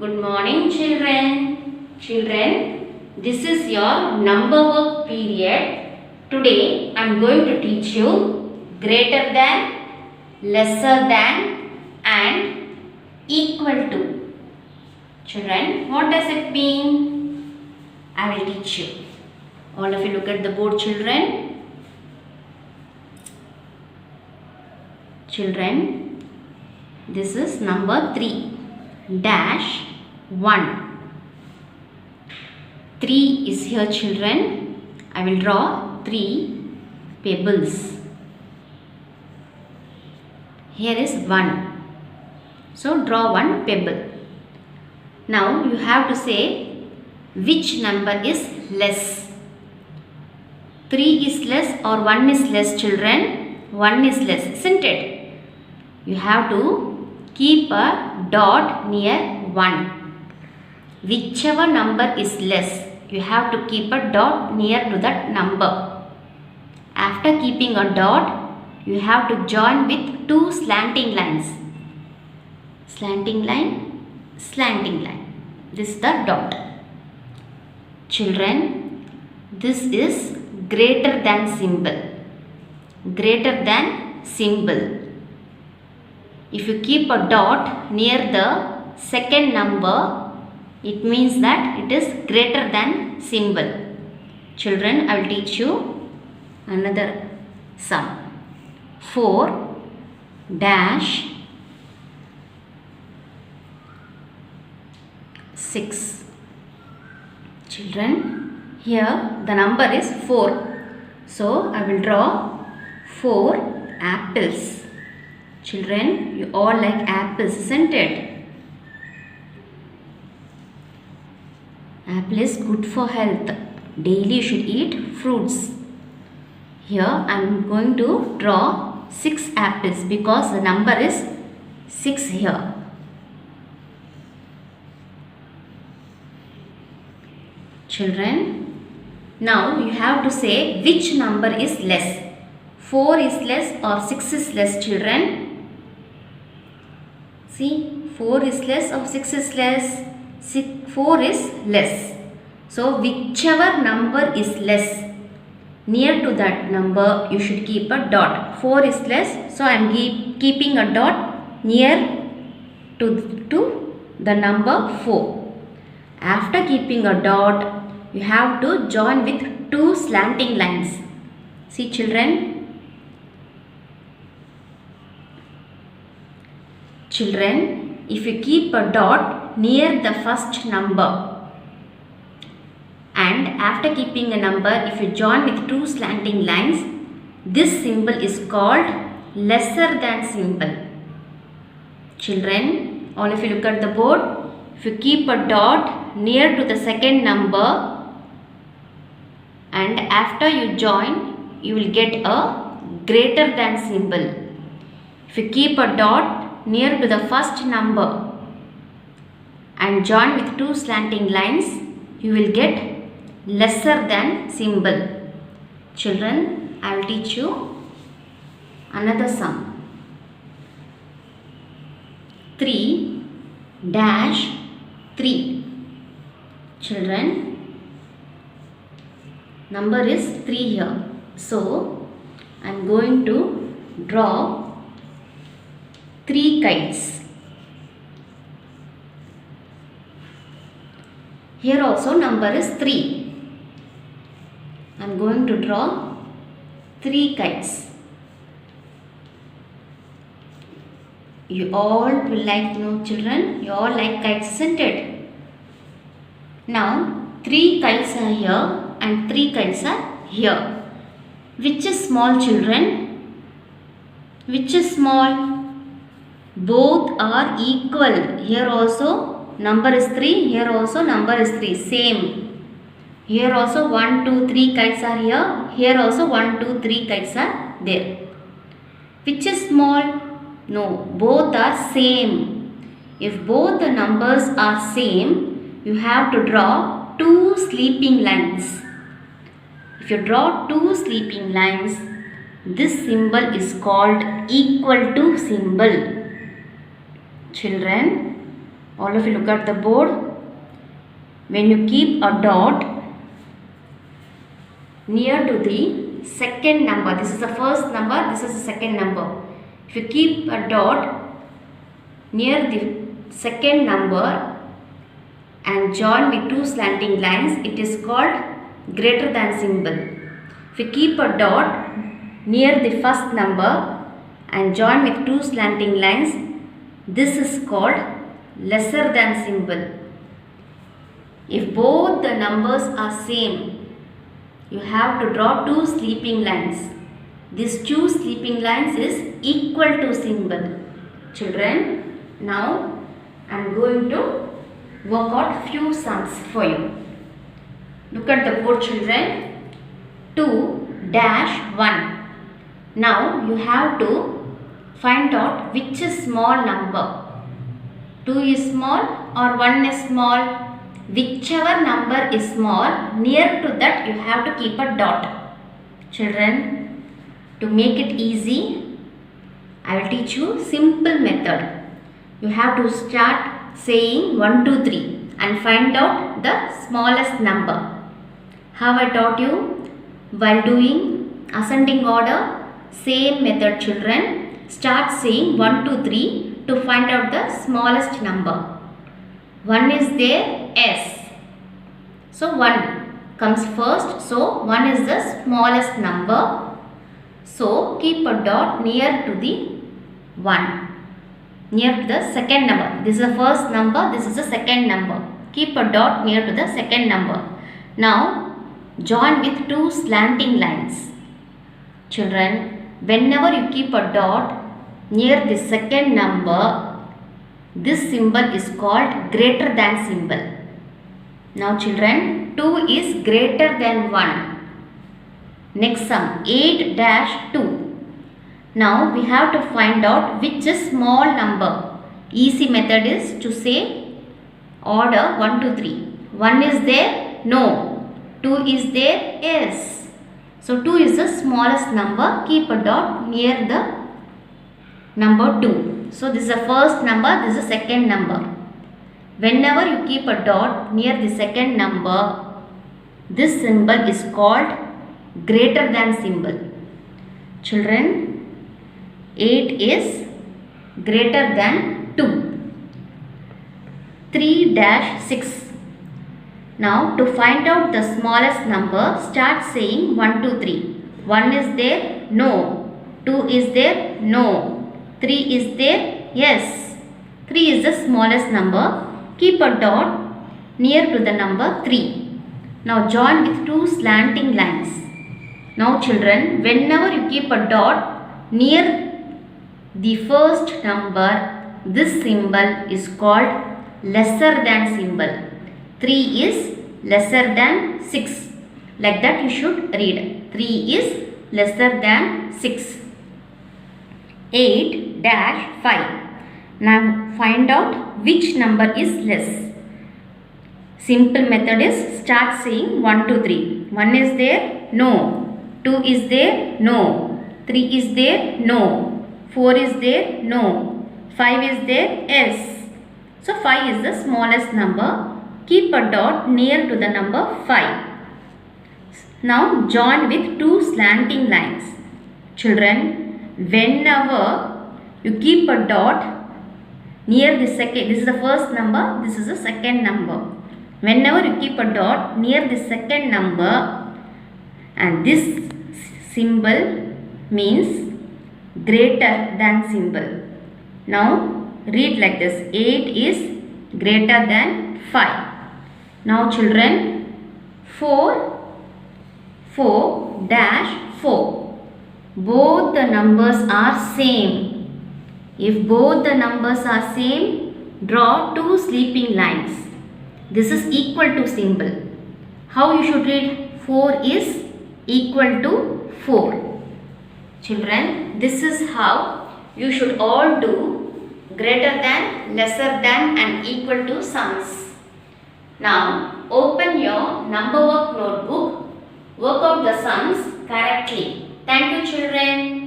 Good morning, children. Children, this is your number work period. Today I am going to teach you greater than, lesser than and equal to. Children, what does it mean? I will teach you. All of you look at the board, children. Children, this is number 3 dash 1. 3 is here, children. I will draw 3 pebbles. Here is 1. So draw 1 pebble. Now you have to say which number is less. 3 is less or 1 is less, children? 1 is less, isn't it? You have to keep a dot near 1. Whichever number is less, you have to keep a dot near to that number. After keeping a dot, you have to join with 2 slanting lines. Slanting line, slanting line. This is the dot. Children, this is greater than symbol. Greater than symbol. If you keep a dot near the second number, it means that it is greater than symbol. Children, I will teach you another sum. 4 dash 6. Children, here the number is 4. So, I will draw 4 apples. Children, you all like apples, isn't it? Apple is good for health. Daily you should eat fruits. Here I am going to draw 6 apples because the number is 6 here. Children, now you have to say which number is less. 4 is less or 6 is less, children? See, 4 is less or 6 is less? 4 is less. So, whichever number is less, near to that number you should keep a dot. 4 is less, so I am keeping a dot near to the number 4. After keeping a dot, you have to join with 2 slanting lines. See, children? Children, if you keep a dot near the first number and after keeping a number, if you join with 2 slanting lines, this symbol is called lesser than symbol. Children, all of you look at the board. If you keep a dot near to the second number and after you join, you will get a greater than symbol. If you keep a dot near to the first number and join with 2 slanting lines, you will get lesser than symbol. Children, I will teach you another sum. 3 dash 3. Children, number is 3 here. So, I am going to draw 3 kites. Here also number is 3. I am going to draw 3 kites. You all will like, children, you all like kites, isn't it? Now 3 kites are here and 3 kites are here. Which is small, children? Which is small? Both are equal. Here also number is 3. Here also number is 3. Same. Here also 1, 2, 3 kites are here. Here also 1, 2, 3 kites are there. Which is small? No. Both are same. If both the numbers are same, you have to draw 2 sleeping lines. If you draw 2 sleeping lines, this symbol is called equal to symbol. Children, All of you look at the board. When you keep a dot near to the second number, this is the first number, this is the second number. If you keep a dot near the second number and join with two slanting lines, it is called greater than symbol. If you keep a dot near the first number and join with two slanting lines, this is called lesser than symbol. If both the numbers are same, you have to draw two sleeping lines. These two sleeping lines is equal to symbol. Children, now I am going to work out few sums for you. Look at the board, children. 2-1. Now you have to find out which is small number. 2 is small or 1 is small. Whichever number is small, near to that you have to keep a dot. Children, to make it easy, I will teach you simple method. You have to start saying 1, 2, 3 and find out the smallest number. How I taught you? While doing ascending order, same method, children. Start saying 1, 2, 3 to find out the smallest number. 1 is there, S. So 1 comes first. So 1 is the smallest number. So keep a dot near to the 1. Near to the second number. This is the first number. This is the second number. Keep a dot near to the second number. Now join with two slanting lines. Children, whenever you keep a dot near the second number, this symbol is called greater than symbol. Now children, 2 is greater than 1. Next sum, 8-2. Now we have to find out which is small number. Easy method is to say order 1, 2, 3. 1 is there? No. 2 is there? Yes. So 2 is the smallest number. Keep a dot near the number 2. So this is the first number, this is the second number. Whenever you keep a dot near the second number, this symbol is called greater than symbol. Children, 8 is greater than 2. 3-6. Now to find out the smallest number, start saying 1, 2, 3. 1 is there? No. 2 is there? No. 3 is there? Yes. 3 is the smallest number. Keep a dot near to the number 3. Now join with two slanting lines. Now children, whenever you keep a dot near the first number, this symbol is called lesser than symbol. 3 is lesser than 6. Like that you should read. 3 is lesser than 6. 8-5. Now find out which number is less. Simple method is start saying 1, 2, 3. 1 is there? No. 2 is there? No. 3 is there? No. 4 is there? No. 5 is there? Yes. So 5 is the smallest number. Keep a dot near to the number 5. Now join with two slanting lines. Children, whenever you keep a dot near the second, this is the first number, this is the second number. Whenever you keep a dot near the second number, and this symbol means greater than symbol. Now read like this, 8 is greater than 5. Now children, 4-4. Both the numbers are same. If both the numbers are same, draw two sleeping lines. This is equal to symbol. How you should read? 4 is equal to 4. Children, this is how you should all do greater than, lesser than and equal to sums. Now open your number work notebook. Work out the sums correctly. Thank you children.